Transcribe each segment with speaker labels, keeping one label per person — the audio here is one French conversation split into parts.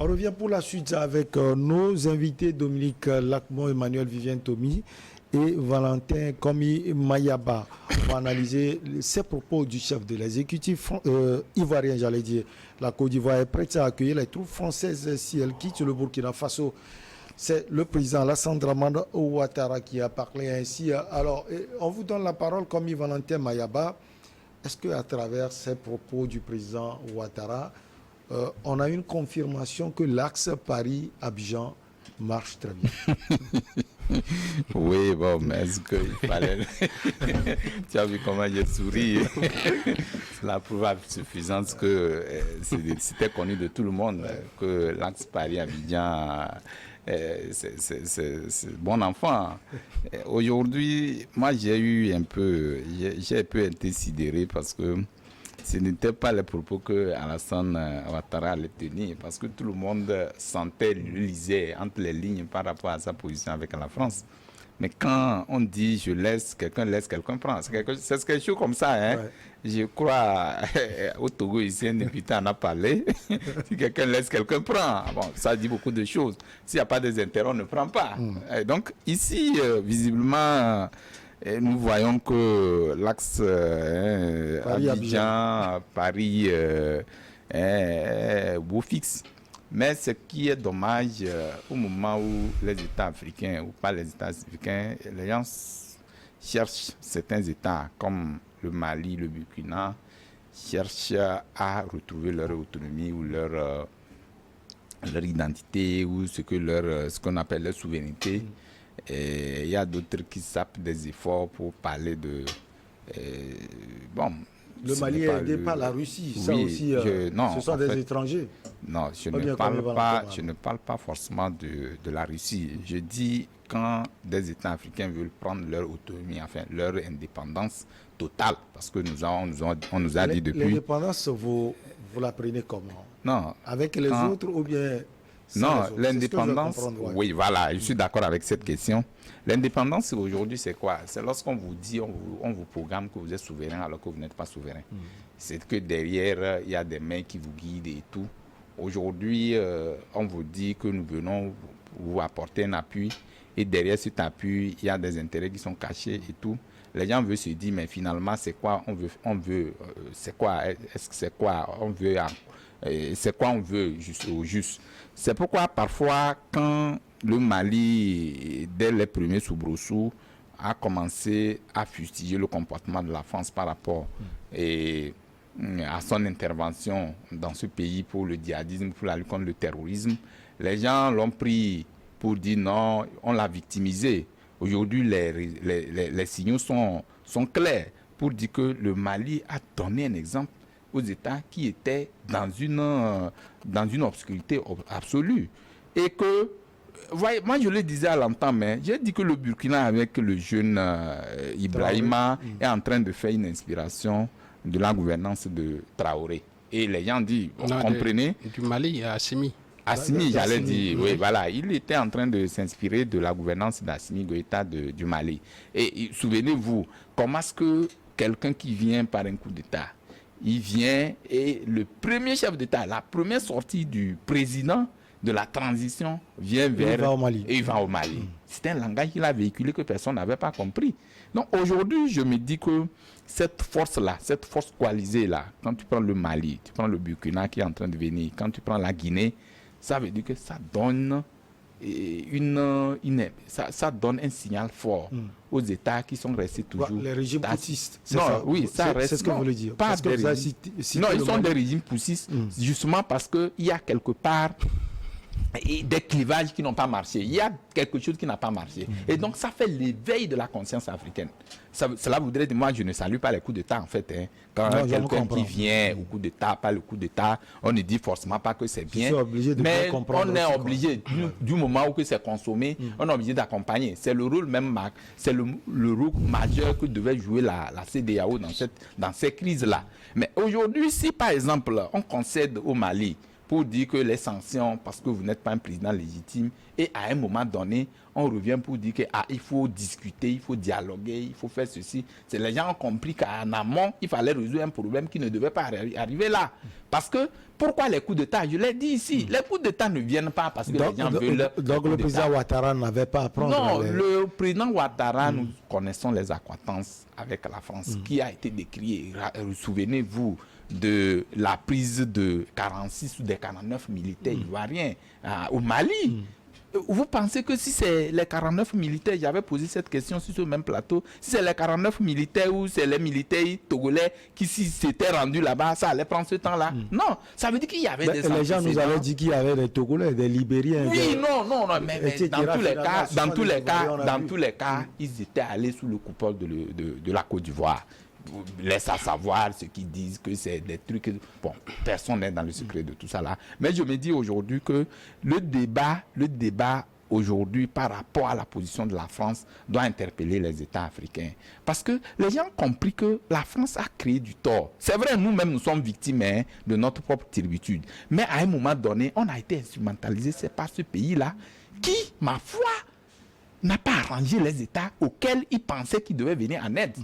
Speaker 1: On revient pour la suite avec nos invités Dominique Lacmon, Emmanuel Vivien Tomi et Valentin Komi Mayaba. On va analyser ces propos du chef de l'exécutif ivoirien, j'allais dire. La Côte d'Ivoire est prête à accueillir les troupes françaises si elles quittent le Burkina Faso. C'est le président Alassane Dramane Ouattara qui a parlé ainsi. Alors, on vous donne la parole comme Valentin Mayaba. Est-ce qu'à travers ces propos du président Ouattara, on a une confirmation que l'axe Paris-Abidjan marche très bien?
Speaker 2: Oui, bon, mais est-ce qu'il fallait... Tu as vu comment j'ai souri. C'est la preuve suffisante que c'était connu de tout le monde que l'axe Paris-Abidjan... c'est bon enfant. Aujourd'hui, moi j'ai un peu été sidéré parce que ce n'était pas les propos que Alassane Ouattara allait tenir, parce que tout le monde sentait, lisait entre les lignes par rapport à sa position avec la France. Mais quand on dit je laisse, quelqu'un prend. C'est quelque chose comme ça. Hein? Ouais. Je crois, au Togo, ici, un député en a parlé. Si quelqu'un laisse, quelqu'un prend. Bon, ça dit beaucoup de choses. S'il n'y a pas des intérêts, on ne prend pas. Et donc, ici, visiblement, nous voyons que l'axe Abidjan, Paris, est beau fixe. Mais ce qui est dommage, au moment où les États africains, ou pas les États africains, les gens cherchent certains États comme le Mali, le Burkina, cherchent à retrouver leur autonomie ou leur identité ou ce qu'on appelle leur souveraineté. Et il y a d'autres qui sapent des efforts pour parler de...
Speaker 1: Le Mali est aidé par la Russie, ça oui, aussi, non, ce sont des étrangers.
Speaker 2: Non, je ne parle pas forcément de la Russie. Je dis quand des États africains veulent prendre leur autonomie, enfin leur indépendance totale, parce que on nous a dit depuis...
Speaker 1: L'indépendance, vous la prenez comment?
Speaker 2: Non.
Speaker 1: Avec les autres ou bien...
Speaker 2: Non, l'indépendance, oui, voilà, je suis d'accord avec cette question. L'indépendance, aujourd'hui, c'est quoi? C'est lorsqu'on vous dit, on vous programme que vous êtes souverain alors que vous n'êtes pas souverain. C'est que derrière, il y a des mains qui vous guident et tout. Aujourd'hui, on vous dit que nous venons vous apporter un appui et derrière cet appui, il y a des intérêts qui sont cachés et tout. Les gens veulent se dire, mais finalement, c'est quoi c'est quoi? Est-ce que c'est quoi? C'est quoi on veut juste. C'est pourquoi parfois quand le Mali, dès les premiers soubresauts, a commencé à fustiger le comportement de la France par rapport à son intervention dans ce pays pour le djihadisme, pour la lutte contre le terrorisme, les gens l'ont pris pour dire non, on l'a victimisé. Aujourd'hui, les signaux sont clairs pour dire que le Mali a donné un exemple aux États qui étaient dans une obscurité absolue. Et que, voyez, moi je le disais à l'entend, mais j'ai dit que le Burkina avec le jeune Ibrahima est en train de faire une inspiration de la gouvernance de Traoré. Et les gens disent, vous comprenez?
Speaker 3: Du Mali à Assimi.
Speaker 2: Assimi, j'allais dire, oui, voilà. Il était en train de s'inspirer de la gouvernance d'Assimi Goïta du Mali. Et souvenez-vous, comment est-ce que quelqu'un qui vient par un coup d'État, il vient et le premier chef d'État, la première sortie du président de la transition vient vers...
Speaker 1: Il
Speaker 2: va au Mali. C'est un langage qu'il a véhiculé que personne n'avait pas compris. Donc aujourd'hui, je me dis que cette force-là, cette force coalisée-là, quand tu prends le Mali, tu prends le Burkina qui est en train de venir, quand tu prends la Guinée, ça veut dire que ça donne ça donne un signal fort aux États qui sont restés toujours...
Speaker 1: Les régimes poussistes,
Speaker 2: c'est ça? Oui, ça reste...
Speaker 1: C'est ce que vous voulez dire.
Speaker 2: Pas des régimes... Non, ils sont des régimes poussistes, justement parce qu'il y a quelque part des clivages qui n'ont pas marché. Il y a quelque chose qui n'a pas marché. Et donc, ça fait l'éveil de la conscience africaine. Cela voudrait dire, moi, je ne salue pas les coups d'État, en fait. Hein. Quand quelqu'un qui vient au coup d'État, pas le coup d'État, on ne dit forcément pas que c'est bien. Mais on est obligé, du moment où c'est consommé, on est obligé d'accompagner. C'est le rôle même, c'est le rôle majeur que devait jouer la CEDEAO dans ces crises-là. Mais aujourd'hui, si par exemple, on concède au Mali pour dire que les sanctions, parce que vous n'êtes pas un président légitime, et à un moment donné, on revient pour dire qu'il faut discuter, il faut dialoguer, il faut faire ceci. C'est les gens ont compris qu'en amont, il fallait résoudre un problème qui ne devait pas arriver là. Parce que, pourquoi les coups d'État? Je l'ai dit ici, les coups d'État ne viennent pas parce que les gens veulent...
Speaker 1: Donc le président Ouattara n'avait pas à prendre...
Speaker 2: Non, le président Ouattara, nous connaissons les accointances avec la France, qui a été décrié. Souvenez-vous de la prise de 46 ou des 49 militaires ivoiriens au Mali. Vous pensez que si c'est les 49 militaires, j'avais posé cette question sur ce même plateau, si c'est les 49 militaires ou c'est les militaires togolais qui s'étaient rendus là-bas, ça allait prendre ce temps-là? Non, ça veut dire qu'il y avait des
Speaker 1: les gens nous avaient dit qu'il y avait des Togolais, des Libériens.
Speaker 2: Oui, non, mais dans tous les cas, ils étaient allés sous le coupole de la Côte d'Ivoire. Laisse à savoir ceux qui disent que c'est des trucs... Bon, personne n'est dans le secret de tout ça là. Mais je me dis aujourd'hui que le débat aujourd'hui par rapport à la position de la France doit interpeller les États africains. Parce que les gens ont compris que la France a créé du tort. C'est vrai, nous-mêmes, nous sommes victimes de notre propre turpitude. Mais à un moment donné, on a été instrumentalisé. C'est par ce pays-là qui, ma foi, n'a pas arrangé les États auxquels il pensait qu'il devait venir en aide.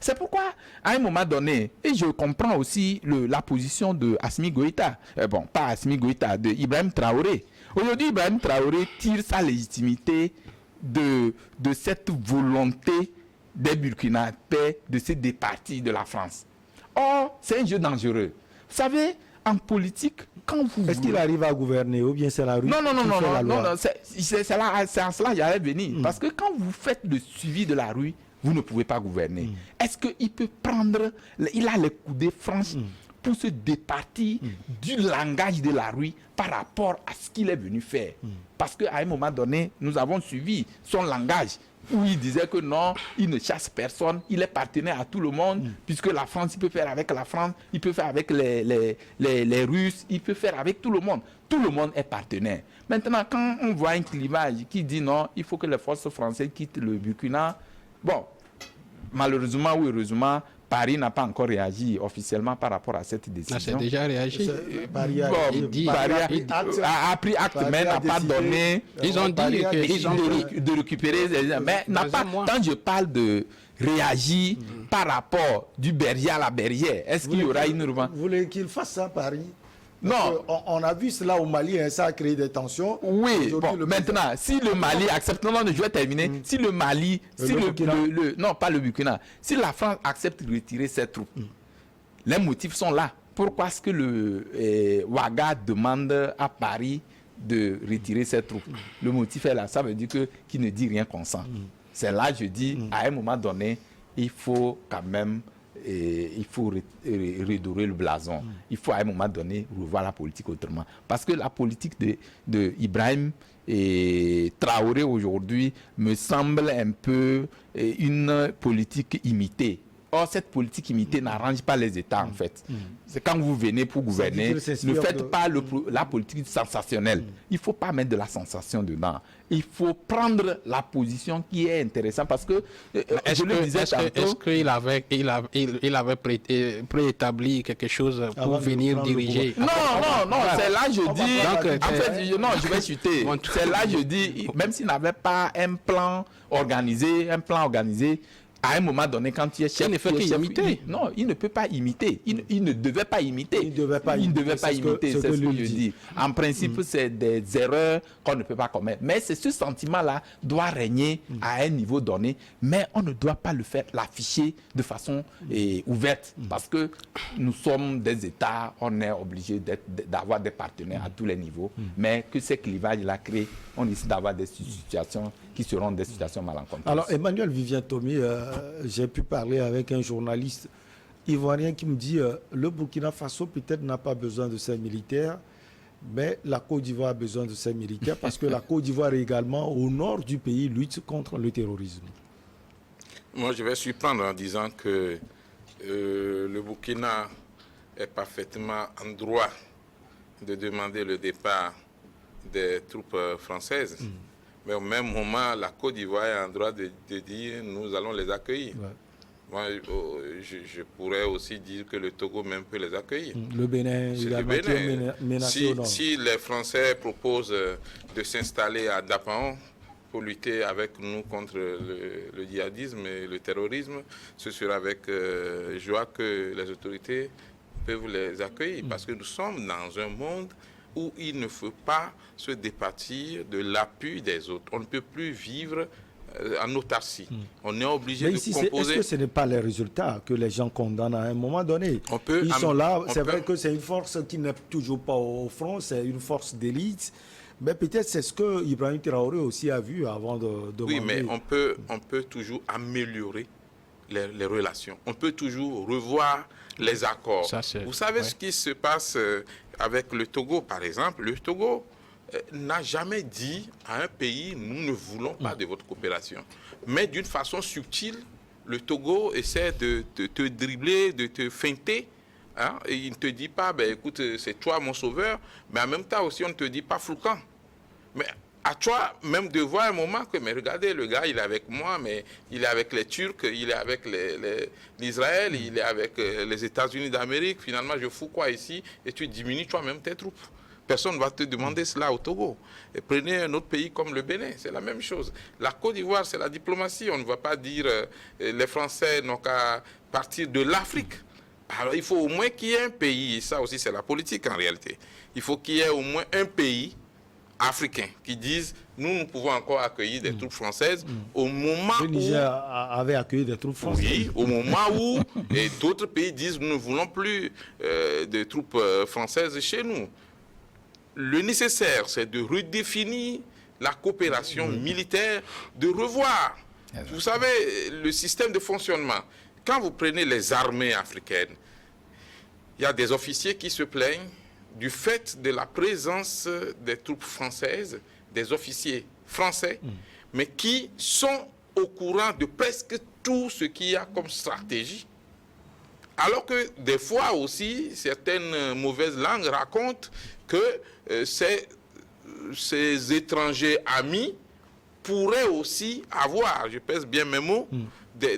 Speaker 2: C'est pourquoi, à un moment donné, et je comprends aussi la position de Assimi Goïta, pas Assimi Goïta, de Ibrahim Traoré. Aujourd'hui, Ibrahim Traoré tire sa légitimité de cette volonté des Burkinabés de se départir de la France. Or, c'est un jeu dangereux. Vous savez, en politique, quand vous...
Speaker 1: Est-ce qu'il arrive à gouverner ou bien c'est la rue?
Speaker 2: Non, c'est à cela que j'allais venir. Parce que quand vous faites le suivi de la rue, vous ne pouvez pas gouverner. Est-ce qu'il peut prendre... Il a les coudées franches pour se départir du langage de la rue par rapport à ce qu'il est venu faire. Parce qu'à un moment donné, nous avons suivi son langage où il disait que non, il ne chasse personne, il est partenaire à tout le monde, puisque la France, il peut faire avec la France, il peut faire avec les Russes, il peut faire avec tout le monde. Tout le monde est partenaire. Maintenant, quand on voit un clivage qui dit non, il faut que les forces françaises quittent le Burkina, bon, malheureusement ou heureusement, Paris n'a pas encore réagi officiellement par rapport à cette décision.
Speaker 3: C'est déjà réagi.
Speaker 1: Paris
Speaker 2: a pris acte, mais n'a pas donné.
Speaker 3: Ils ont dit
Speaker 2: de récupérer. Mais n'a pas. Quand je parle de réagir par rapport du berger à la bergère, est-ce qu'il y aura une revanche?
Speaker 1: Vous voulez qu'il fasse ça, Paris?
Speaker 2: Non.
Speaker 1: On a vu cela au Mali, ça a créé des tensions.
Speaker 2: Oui, bon, maintenant, si le Mali accepte, non, je vais terminer, si le Mali, non, pas le Burkina, si la France accepte de retirer ses troupes, les motifs sont là. Pourquoi est-ce que le Ouaga demande à Paris de retirer ses troupes? Le motif est là, ça veut dire qu'il ne dit rien consent. C'est là, je dis, à un moment donné, il faut quand même... il faut redorer le blason. Il faut à un moment donné revoir la politique autrement. Parce que la politique de Ibrahim et Traoré aujourd'hui me semble un peu une politique imitée. Or, cette politique imitée n'arrange pas les États, en fait. C'est quand vous venez pour gouverner, ne faites pas la politique sensationnelle. Il ne faut pas mettre de la sensation dedans. Il faut prendre la position qui est intéressante. Parce que,
Speaker 3: est-ce qu'il avait préétabli quelque chose pour venir diriger?
Speaker 2: Non, c'est là je dis... En fait, je vais chuter. C'est là je dis, même s'il n'avait pas un plan organisé, à un moment donné, quand il est chef...
Speaker 3: Il ne fait qu'imiter.
Speaker 2: Non, il ne peut pas imiter. Il ne devait pas imiter. Il ne devait pas imiter, c'est ce que je dis. En principe, c'est des erreurs qu'on ne peut pas commettre. Mais ce sentiment-là doit régner à un niveau donné, mais on ne doit pas le faire, l'afficher de façon ouverte. Parce que nous sommes des États, on est obligé d'avoir des partenaires à tous les niveaux. Mais que ces clivages-là créent, on décide d'avoir des situations qui seront des situations malencontreuses.
Speaker 1: Alors, Emmanuel Vivien Tomi, j'ai pu parler avec un journaliste ivoirien qui me dit le Burkina Faso peut-être n'a pas besoin de ses militaires, mais la Côte d'Ivoire a besoin de ses militaires parce que la Côte d'Ivoire également, au nord du pays, lutte contre le terrorisme.
Speaker 4: Moi, je vais surprendre en disant que le Burkina est parfaitement en droit de demander le départ des troupes françaises. Mais au même moment, la Côte d'Ivoire est en droit de dire nous allons les accueillir. Ouais. Moi, je pourrais aussi dire que le Togo même peut les accueillir.
Speaker 1: Le Bénin,
Speaker 4: C'est le Bénin. Si les Français proposent de s'installer à Dapaon pour lutter avec nous contre le djihadisme et le terrorisme, ce sera avec joie que les autorités peuvent les accueillir. Parce que nous sommes dans un monde où il ne faut pas se départir de l'appui des autres. On ne peut plus vivre en autarcie. On est obligé de composer.
Speaker 1: Est-ce que ce n'est pas les résultats que les gens condamnent à un moment donné? Ils sont là, c'est vrai que c'est une force qui n'est toujours pas au front, c'est une force d'élite. Mais peut-être c'est ce que Ibrahim Traoré aussi a vu avant de demander.
Speaker 4: Oui, mais on peut toujours améliorer les relations. On peut toujours revoir les accords. Vous savez ce qui se passe avec le Togo, par exemple? Le Togo n'a jamais dit à un pays, nous ne voulons pas de votre coopération. Mais d'une façon subtile, le Togo essaie de te dribbler, de te feinter. Hein, et il ne te dit pas, ben, écoute, c'est toi mon sauveur, mais en même temps aussi, on ne te dit pas Foucan. Mais à toi même de voir un moment que, mais regardez, le gars, il est avec moi, mais il est avec les Turcs, il est avec l'Israël, il est avec les États-Unis d'Amérique. Finalement, je fous quoi ici? Et tu diminues toi-même tes troupes. Personne ne va te demander cela au Togo. Et prenez un autre pays comme le Bénin, c'est la même chose. La Côte d'Ivoire, c'est la diplomatie. On ne va pas dire les Français n'ont qu'à partir de l'Afrique. Alors, il faut au moins qu'il y ait un pays, et ça aussi c'est la politique en réalité. Il faut qu'il y ait au moins un pays africain qui dise nous pouvons encore accueillir des troupes françaises au moment où...
Speaker 1: Le Niger avait accueilli des troupes françaises.
Speaker 4: Oui, au moment où d'autres pays disent nous ne voulons plus de troupes françaises chez nous. Le nécessaire, c'est de redéfinir la coopération militaire, de revoir. Vous savez, le système de fonctionnement. Quand vous prenez les armées africaines, il y a des officiers qui se plaignent du fait de la présence des troupes françaises, des officiers français, mais qui sont au courant de presque tout ce qu'il y a comme stratégie. Alors que des fois aussi, certaines mauvaises langues racontent que ces étrangers amis pourraient aussi avoir, je pèse bien mes mots, des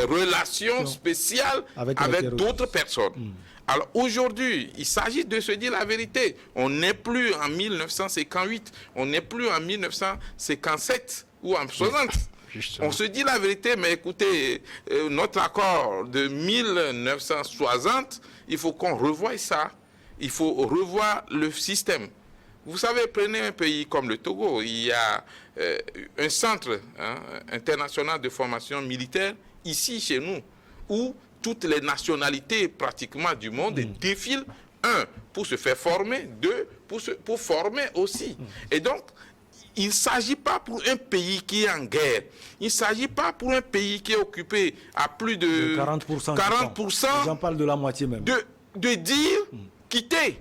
Speaker 4: relations spéciales avec d'autres personnes. Alors aujourd'hui, il s'agit de se dire la vérité. On n'est plus en 1958, on n'est plus en 1957 ou en 60. On se dit la vérité, mais écoutez, notre accord de 1960, il faut qu'on revoie ça. Il faut revoir le système. Vous savez, prenez un pays comme le Togo, il y a un centre international de formation militaire ici chez nous, où toutes les nationalités pratiquement du monde défilent, un, pour se faire former, deux, pour former aussi. Et donc, il ne s'agit pas pour un pays qui est en guerre, il ne s'agit pas pour un pays qui est occupé à plus de 40%.
Speaker 1: J'en parle de la moitié même.
Speaker 4: De dire, quitter.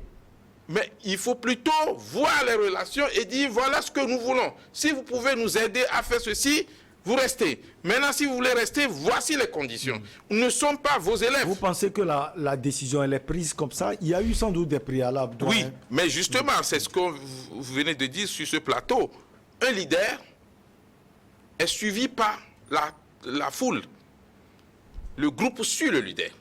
Speaker 4: Mais il faut plutôt voir les relations et dire, voilà ce que nous voulons. Si vous pouvez nous aider à faire ceci, vous restez. Maintenant, si vous voulez rester, voici les conditions. Nous ne sommes pas vos élèves.
Speaker 1: Vous pensez que la décision, elle est prise comme ça? Il y a eu sans doute des préalables.
Speaker 4: Oui, mais justement, c'est ce que vous venez de dire sur ce plateau. Un leader est suivi par la foule. Le groupe suit le leader.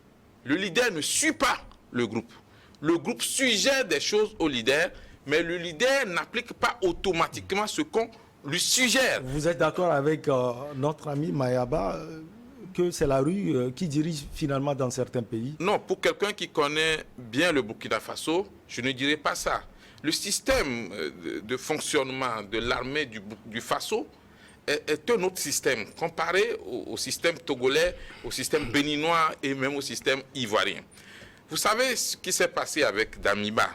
Speaker 4: Le leader ne suit pas le groupe. Le groupe suggère des choses au leader, mais le leader n'applique pas automatiquement ce qu'on lui suggère.
Speaker 1: Vous êtes d'accord avec notre ami Mayaba que c'est la rue qui dirige finalement dans certains pays?
Speaker 4: Non, pour quelqu'un qui connaît bien le Burkina Faso, je ne dirais pas ça. Le système de fonctionnement de l'armée du Faso est un autre système, comparé au système togolais, au système béninois et même au système ivoirien. Vous savez ce qui s'est passé avec Damiba,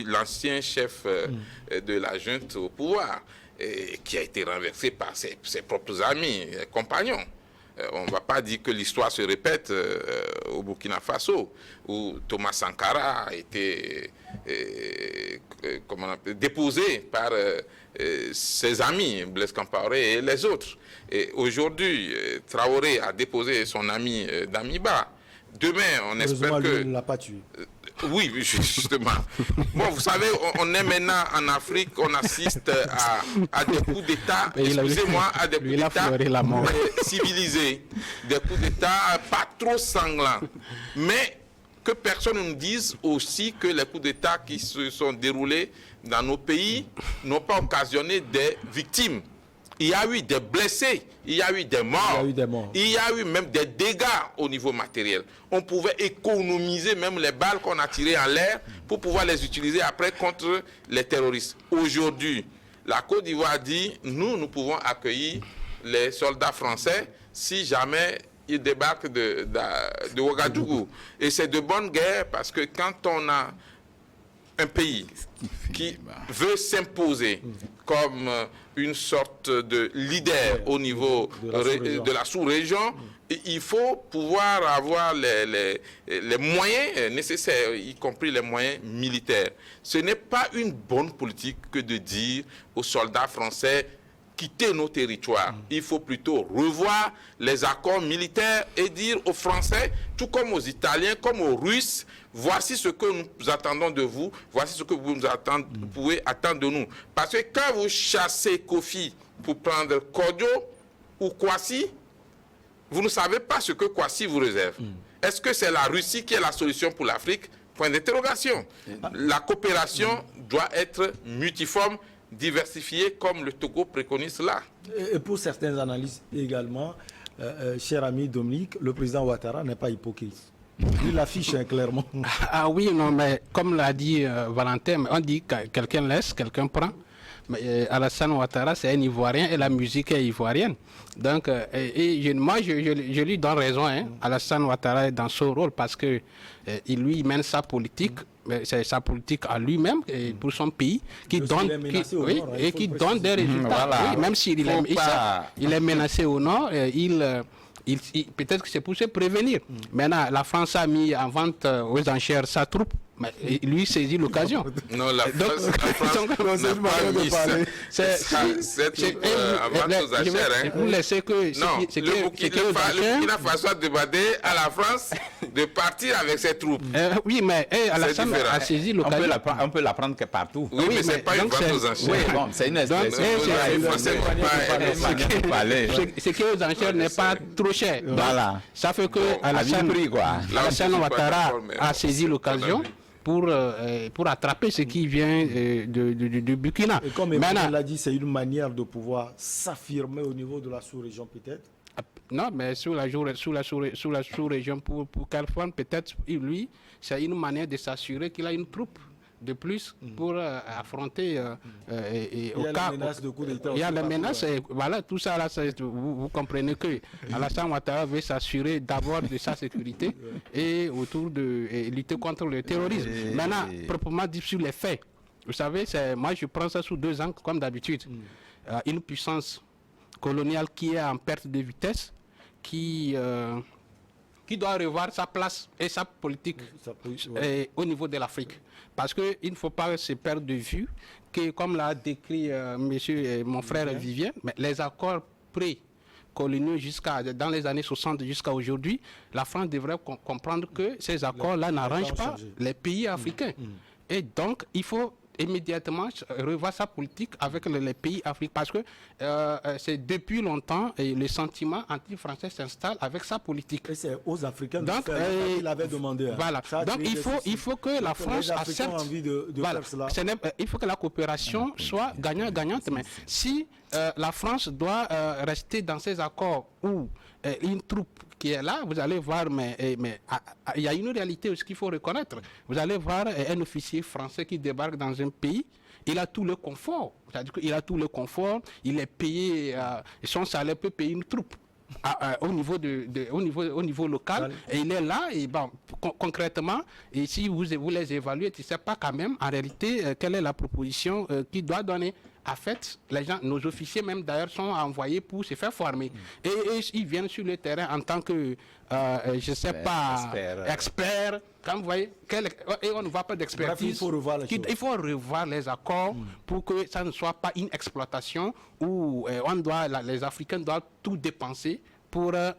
Speaker 4: l'ancien chef de la junte au pouvoir, qui a été renversé par ses propres amis, compagnons. On ne va pas dire que l'histoire se répète au Burkina Faso, où Thomas Sankara a été déposé par ses amis, Blaise Compaoré et les autres. Et aujourd'hui, Traoré a déposé son ami Damiba. Demain, on espère que...
Speaker 1: il ne l'a pas tué.
Speaker 4: Oui, justement. Bon, vous savez, on est maintenant en Afrique, on assiste à des coups d'État, excusez-moi, à des coups d'État civilisés, des coups d'État pas trop sanglants. Mais que personne ne nous dise aussi que les coups d'État qui se sont déroulés dans nos pays n'ont pas occasionné des victimes. Il y a eu des blessés, il y a eu des morts, il y a eu même des dégâts au niveau matériel. On pouvait économiser même les balles qu'on a tirées en l'air pour pouvoir les utiliser après contre les terroristes. Aujourd'hui, la Côte d'Ivoire dit, nous pouvons accueillir les soldats français si jamais ils débarquent de Ouagadougou. Et c'est de bonne guerre parce que quand on a un pays qui veut s'imposer comme une sorte de leader au niveau de la sous-région, il faut pouvoir avoir les moyens nécessaires, y compris les moyens militaires. Ce n'est pas une bonne politique que de dire aux soldats français quitter nos territoires. Il faut plutôt revoir les accords militaires et dire aux Français, tout comme aux Italiens, comme aux Russes, voici ce que nous attendons de vous, voici ce que vous pouvez attendre de nous. Parce que quand vous chassez Kofi pour prendre Kodjo ou Kwasi, vous ne savez pas ce que Kwasi vous réserve. Est-ce que c'est la Russie qui est la solution pour l'Afrique? Point d'interrogation. La coopération doit être multiforme, diversifié comme le Togo préconise là.
Speaker 1: Et pour certaines analyses également, cher ami Dominique, le président Ouattara n'est pas hypocrite. Il affiche clairement.
Speaker 3: Ah oui, non, mais comme l'a dit Valentin, on dit que quelqu'un laisse, quelqu'un prend. Mais Alassane Ouattara, c'est un Ivoirien et la musique est ivoirienne. Donc, moi, je lui donne raison. Hein. Alassane Ouattara est dans son rôle parce que lui mène sa politique. C'est sa politique à lui-même et pour son pays qui donne, qui donne des résultats.
Speaker 2: Voilà.
Speaker 3: Oui, même s'il est menacé au nord, peut-être que c'est pour se prévenir. Maintenant, la France a mis en vente aux enchères sa troupe. Mais lui saisit l'occasion.
Speaker 4: Non, la France n'a pas mis cette troupe en vente aux enchères.
Speaker 3: Vous laissez que...
Speaker 4: Non, le Burkina Faso a demandé à la France de partir avec ses troupes.
Speaker 3: Oui, mais Alassane a saisi l'occasion.
Speaker 2: On peut la prendre que partout.
Speaker 4: Oui, mais ce n'est pas une vente aux enchères.
Speaker 2: Oui, bon, c'est une expression.
Speaker 3: Ce qui est aux enchères n'est pas trop cher.
Speaker 2: Voilà.
Speaker 3: Ça fait que Alassane Ouattara a saisi l'occasion pour attraper ce qui vient du Burkina.
Speaker 1: Et comme Emmanuel l'a dit, c'est une manière de pouvoir s'affirmer au niveau de la sous-région peut-être.
Speaker 3: Non, mais sous la sous-région, pour Carrefour, peut-être, lui, c'est une manière de s'assurer qu'il a une troupe de plus pour affronter au cas. Il y a les menaces, voilà, tout ça là, vous comprenez que Alassane Ouattara veut s'assurer d'abord de sa sécurité et autour de lutter contre le terrorisme. Maintenant, proprement dit sur les faits, vous savez, moi je prends ça sous 2 angles comme d'habitude. Une puissance coloniale qui est en perte de vitesse, qui doit revoir sa place et sa politique au niveau de l'Afrique. Parce qu'il ne faut pas se perdre de vue que, comme l'a décrit mon frère Vivien, mais les accords pré-coloniaux dans les années 60 jusqu'à aujourd'hui, la France devrait comprendre que ces accords-là n'arrangent pas les pays africains. Et donc, il faut immédiatement revoir sa politique avec les pays africains parce que c'est depuis longtemps et le sentiment anti-français s'installe avec sa politique.
Speaker 1: Et c'est aux Africains de faire qu'il avait demandé.
Speaker 3: Voilà. Donc il faut que la France accepte. Voilà. Il faut que la coopération soit gagnant-gagnante. Mais si la France doit rester dans ces accords où une troupe qui est là, vous allez voir, mais il y a une réalité aussi qu'il faut reconnaître. Vous allez voir un officier français qui débarque dans un pays, il a tout le confort. C'est-à-dire qu'il a tout le confort, il est payé, son salaire peut payer une troupe. Au niveau local, et il est là, et bon, concrètement, et si vous les évaluez, tu ne sais pas quand même, en réalité, quelle est la proposition qu'il doit donner. En fait, les gens, nos officiers même d'ailleurs sont envoyés pour se faire former. Et ils viennent sur le terrain en tant que, je ne sais pas, experts. Quand vous voyez, et on ne voit pas d'expertise. Il faut revoir les accords pour que ça ne soit pas une exploitation où les Africains doivent tout dépenser pour la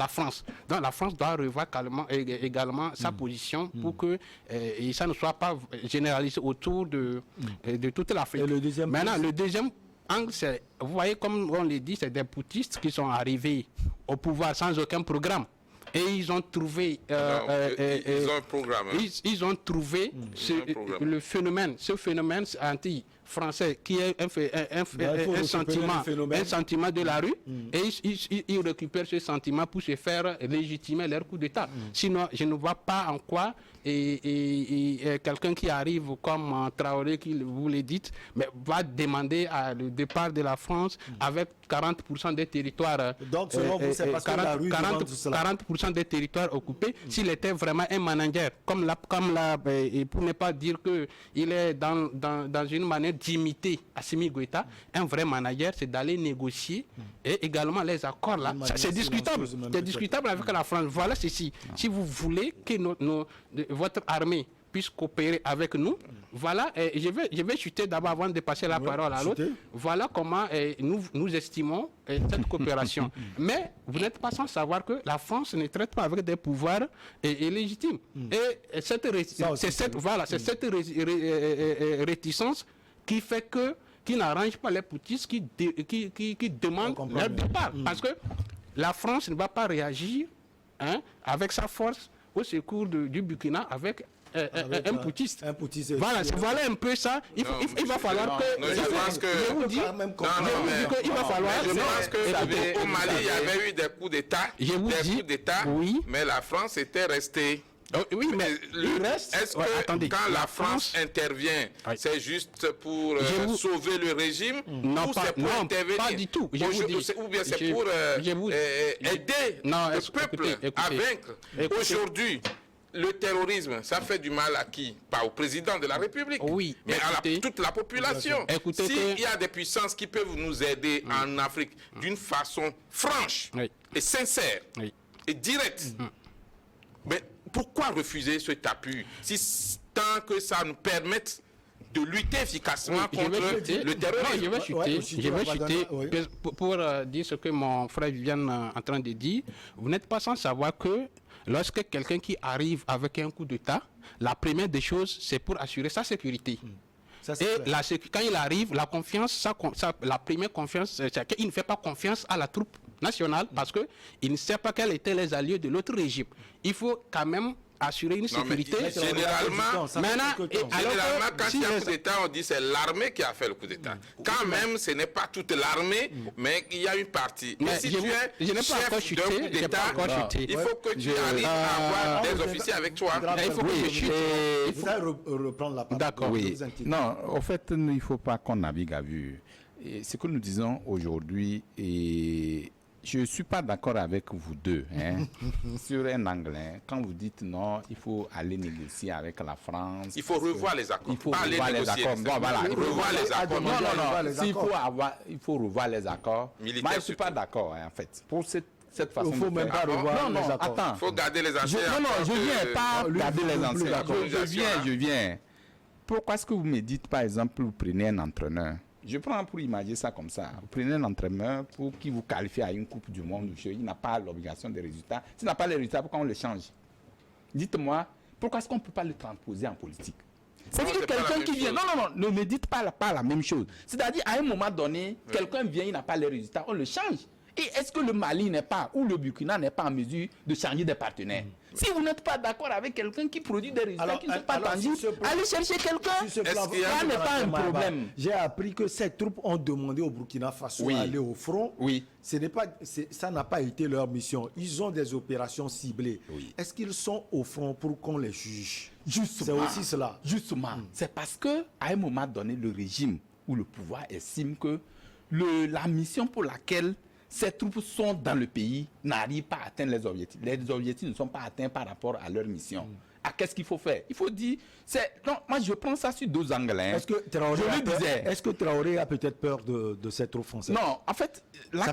Speaker 3: France. Donc la France doit revoir également sa position pour que et ça ne soit pas généralisé autour de toute l'Afrique. Maintenant, le deuxième angle, c'est, vous voyez, comme on l'a dit, c'est des poutistes qui sont arrivés au pouvoir sans aucun programme. Et ils ont trouvé...
Speaker 4: ils ont un programme. Hein.
Speaker 3: Ils ont trouvé le phénomène, ce phénomène anti-français qui est un sentiment de la rue. Et ils récupèrent ce sentiment pour se faire légitimer leur coup d'État. Sinon, je ne vois pas en quoi quelqu'un qui arrive comme Traoré, qui vous le dites, mais va demander le départ de la France avec 40% des territoires.
Speaker 1: Donc, selon vous, c'est parce que la rue demande tout cela.
Speaker 3: 40% des territoires occupés, s'il était vraiment un manager, pour ne pas dire qu'il est dans une manière d'imiter Assimi Goïta, un vrai manager, c'est d'aller négocier et également les accords là. C'est discutable. C'est discutable avec la France. Voilà ceci. Si vous voulez que votre armée puisse coopérer avec nous, voilà, je vais chuter d'abord avant de passer la parole à l'autre. Voilà comment nous estimons cette coopération. Mais vous n'êtes pas sans savoir que la France ne traite pas avec des pouvoirs illégitimes. Et cette réticence qui fait qui n'arrange pas les poutistes qui demandent leur départ. Parce que la France ne va pas réagir avec sa force au secours du Burkina avec un poutiste. Voilà un peu ça. Il va falloir que...
Speaker 4: Je pense qu'au Mali, il y avait eu des coups d'État. Mais la France était restée.
Speaker 3: Oui, mais
Speaker 4: est-ce que quand la France intervient, c'est juste pour sauver le régime ou c'est pour intervenir?
Speaker 3: Pas du tout.
Speaker 4: Ou bien c'est pour aider le peuple à vaincre? Aujourd'hui, le terrorisme, ça fait du mal à qui? Pas au président de la République, mais à toute la population. S'il y a des puissances qui peuvent nous aider en Afrique d'une façon franche et sincère et directe, mais pourquoi refuser cet appui si tant que ça nous permette de lutter efficacement contre le terrorisme?
Speaker 3: Je vais chuter pour dire ce que mon frère Viviane est en train de dire. Vous n'êtes pas sans savoir que lorsque quelqu'un qui arrive avec un coup d'État, la première des choses, c'est pour assurer sa sécurité. Quand il arrive, la confiance, la première confiance, c'est qu'il ne fait pas confiance à la troupe nationale parce qu'il ne sait pas quels étaient les alliés de l'autre régime. Il faut quand même assurer une sécurité.
Speaker 4: Généralement, quand il y a un coup d'État, on dit que c'est l'armée qui a fait le coup d'État. Quand même, ce n'est pas toute l'armée, mais il y a une partie. Mais si tu es chef d'un coup d'État, il faut que tu arrives à avoir des officiers avec toi.
Speaker 3: Il faut que je chute.
Speaker 1: Vous allez reprendre la parole.
Speaker 2: D'accord, oui. Non, en fait, il ne faut pas qu'on navigue à vue. Ce que nous disons aujourd'hui, je ne suis pas d'accord avec vous deux sur un angle. Quand vous dites non, il faut aller négocier avec la France.
Speaker 4: Il faut revoir les accords.
Speaker 2: Il faut revoir les accords.
Speaker 4: Bon, voilà. Revoir les accords.
Speaker 2: Il faut revoir les accords. Moi, je ne suis pas d'accord, en fait. Pour cette façon
Speaker 1: il ne faut même pas revoir les accords.
Speaker 2: Attends.
Speaker 4: Il faut garder les anciens.
Speaker 2: Je ne viens pas garder les anciens. Je viens. Pourquoi est-ce que vous me dites, par exemple, vous prenez un entraîneur? Je prends pour imaginer ça comme ça. Vous prenez un entraîneur pour qui vous qualifie à une Coupe du Monde. Il n'a pas l'obligation des résultats. S'il n'a pas les résultats, pourquoi on le change? Dites-moi, pourquoi est-ce qu'on ne peut pas le transposer en politique? C'est-à-dire que quelqu'un qui vient... Non, ne me dites pas la même chose. C'est-à-dire, à un moment donné, quelqu'un vient, il n'a pas les résultats, on le change. Et est-ce que le Mali n'est pas, ou le Burkina n'est pas en mesure de changer des partenaires? Si vous n'êtes pas d'accord avec quelqu'un qui produit des résultats qui ne sont pas tangibles, allez chercher quelqu'un. Ça n'est pas un problème.
Speaker 1: J'ai appris que ces troupes ont demandé au Burkina Faso d'aller au front. Ça n'a pas été leur mission. Ils ont des opérations ciblées. Est-ce qu'ils sont au front pour qu'on les juge? C'est aussi cela.
Speaker 2: Justement. C'est parce que à un moment donné, le régime ou le pouvoir estime que la mission pour laquelle ces troupes sont dans le pays n'arrivent pas à atteindre les objectifs. Les objectifs ne sont pas atteints par rapport à leur mission. Qu'est-ce qu'il faut faire? Il faut dire... Non, moi, je prends ça sur deux angles.
Speaker 1: Est-ce que Traoré a peut-être peur de cette troupe française?
Speaker 2: Non, en fait, la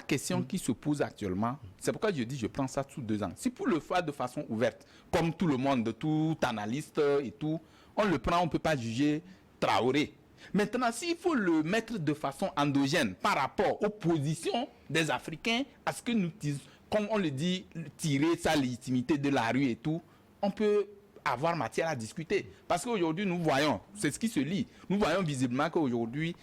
Speaker 2: question qui se pose actuellement, c'est pourquoi je dis je prends ça sous deux angles. Si pour le faire de façon ouverte, comme tout le monde, tout analyste et tout, on le prend, on ne peut pas juger Traoré. Maintenant, s'il faut le mettre de façon endogène par rapport aux positions des Africains à ce que nous, comme on le dit, tirer sa légitimité de la rue et tout, on peut avoir matière à discuter. Parce qu'aujourd'hui, nous voyons, c'est ce qui se lit, nous voyons visiblement qu'aujourd'hui,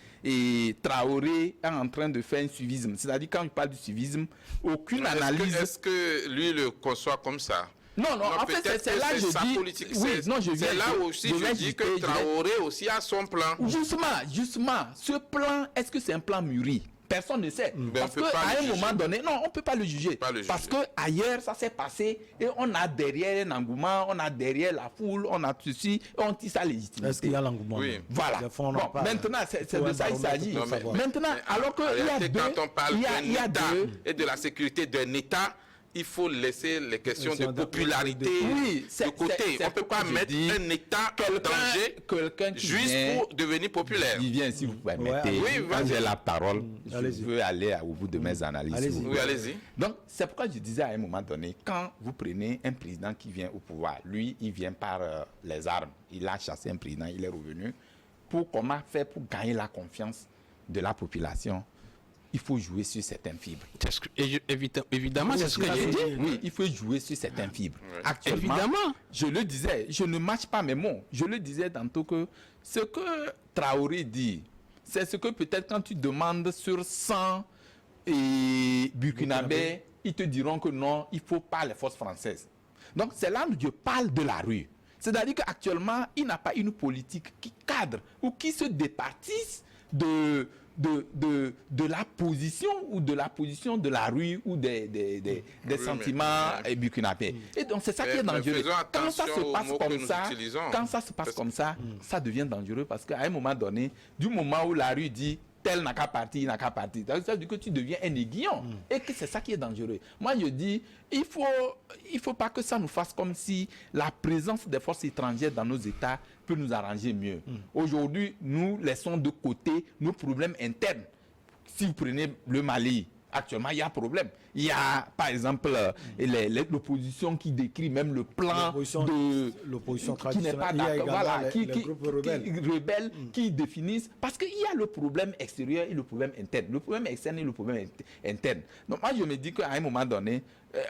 Speaker 2: Traoré est en train de faire un suivisme. C'est-à-dire, quand il parle du suivisme, aucune analyse...
Speaker 4: Est-ce que lui le conçoit comme ça?
Speaker 2: Non, en fait, c'est là que je dis...
Speaker 4: Politique,
Speaker 2: oui, non, c'est
Speaker 4: là aussi je dis que Traoré aussi a son plan.
Speaker 2: Justement, ce plan, est-ce que c'est un plan mûri? Personne ne sait. Parce qu'à un moment donné, non, on ne peut pas le juger. Parce qu'ailleurs, ça s'est passé et on a derrière un engouement, on a derrière la foule, on a ceci, on tisse sa légitimité.
Speaker 1: Est-ce qu'il y a l'engouement?
Speaker 2: Oui. Voilà. Bon, maintenant, c'est de ça qu'il s'agit. Maintenant, alors qu'il y a deux...
Speaker 4: Quand on parle d'un État et de la sécurité d'un État, il faut laisser les questions de popularité de côté. On ne peut pas mettre un État en danger juste pour devenir populaire.
Speaker 2: Il vient, si vous permettez. Quand j'ai la parole, je veux aller au bout de mes analyses.
Speaker 4: Oui, allez-y.
Speaker 2: Donc, c'est pourquoi je disais à un moment donné, quand vous prenez un président qui vient au pouvoir, lui, il vient par les armes. Il a chassé un président, il est revenu. Comment faire pour gagner la confiance de la population? Il faut jouer sur certaines fibres.
Speaker 3: Évidemment, c'est ce que j'ai dit.
Speaker 2: Oui, il faut jouer sur certaines fibres. Actuellement, évidemment. Je le disais, je ne mâche pas mes mots. Je le disais tantôt que ce que Traoré dit, c'est ce que peut-être quand tu demandes sur 100 Burkinabés, ils te diront que non, il ne faut pas les forces françaises. Donc c'est là où je parle de la rue. C'est-à-dire qu'actuellement, il n'a pas une politique qui cadre ou qui se départisse de la position ou de la position de la rue ou des sentiments burkinabés. Et donc c'est ça qui est dangereux. Quand ça se passe comme ça, ça devient dangereux parce qu'à un moment donné, du moment où la rue dit tel n'a qu'à partir, il n'a qu'à partir. Ça veut dire que tu deviens un aiguillon et que c'est ça qui est dangereux. Moi je dis, il faut pas que ça nous fasse comme si la présence des forces étrangères dans nos États peut nous arranger mieux. Aujourd'hui, nous laissons de côté nos problèmes internes. Si vous prenez le Mali, actuellement, il y a un problème. Il y a, par exemple, l'opposition qui décrit même le plan de
Speaker 1: l'opposition
Speaker 2: qui n'est pas d'accord, voilà, qui rebelles, qui définissent, parce qu'il y a le problème extérieur et le problème interne. Le problème externe et le problème interne. Donc moi, je me dis qu'à un moment donné,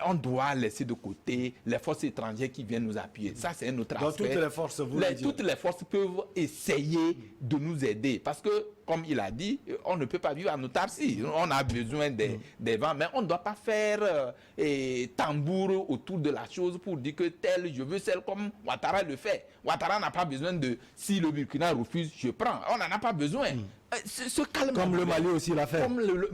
Speaker 2: on doit laisser de côté les forces étrangères qui viennent nous appuyer. Ça, c'est un autre aspect.
Speaker 1: Donc toutes les forces,
Speaker 2: toutes les forces peuvent essayer de nous aider. Parce que, comme il a dit, on ne peut pas vivre en autarcie. On a besoin des vents, mais on ne doit pas faire tambour autour de la chose pour dire que tel, je veux celle comme Ouattara le fait. Ouattara n'a pas besoin de, si le Burkina refuse, je prends. On n'en a pas besoin. Ce calme.
Speaker 1: Comme le Mali aussi l'a fait.
Speaker 2: Comme le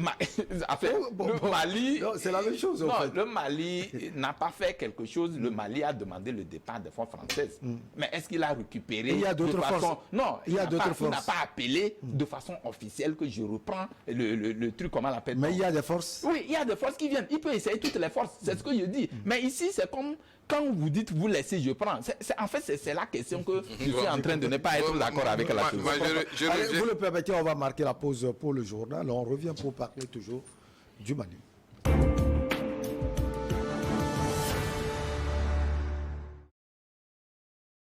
Speaker 2: Mali.
Speaker 1: C'est la même chose.
Speaker 2: Non, le Mali n'a pas fait quelque chose. Le Mali a demandé le départ des forces françaises. Mais est-ce qu'il a récupéré?
Speaker 1: Il y a d'autres forces.
Speaker 2: Non, il n'a pas appelé de façon officielle que je reprends le truc, comment on l'appelle.
Speaker 1: Mais il y a des forces.
Speaker 2: Oui, il y a des forces qui viennent. Il peut essayer toutes les forces. C'est ce que je dis. Mais ici, c'est comme quand vous dites vous laissez, je prends. En fait, c'est la question que je suis en train de ne pas être d'accord avec la chose.
Speaker 1: Allez, vous le permettez, on va marquer la pause pour le journal. On revient pour parler toujours du Mali.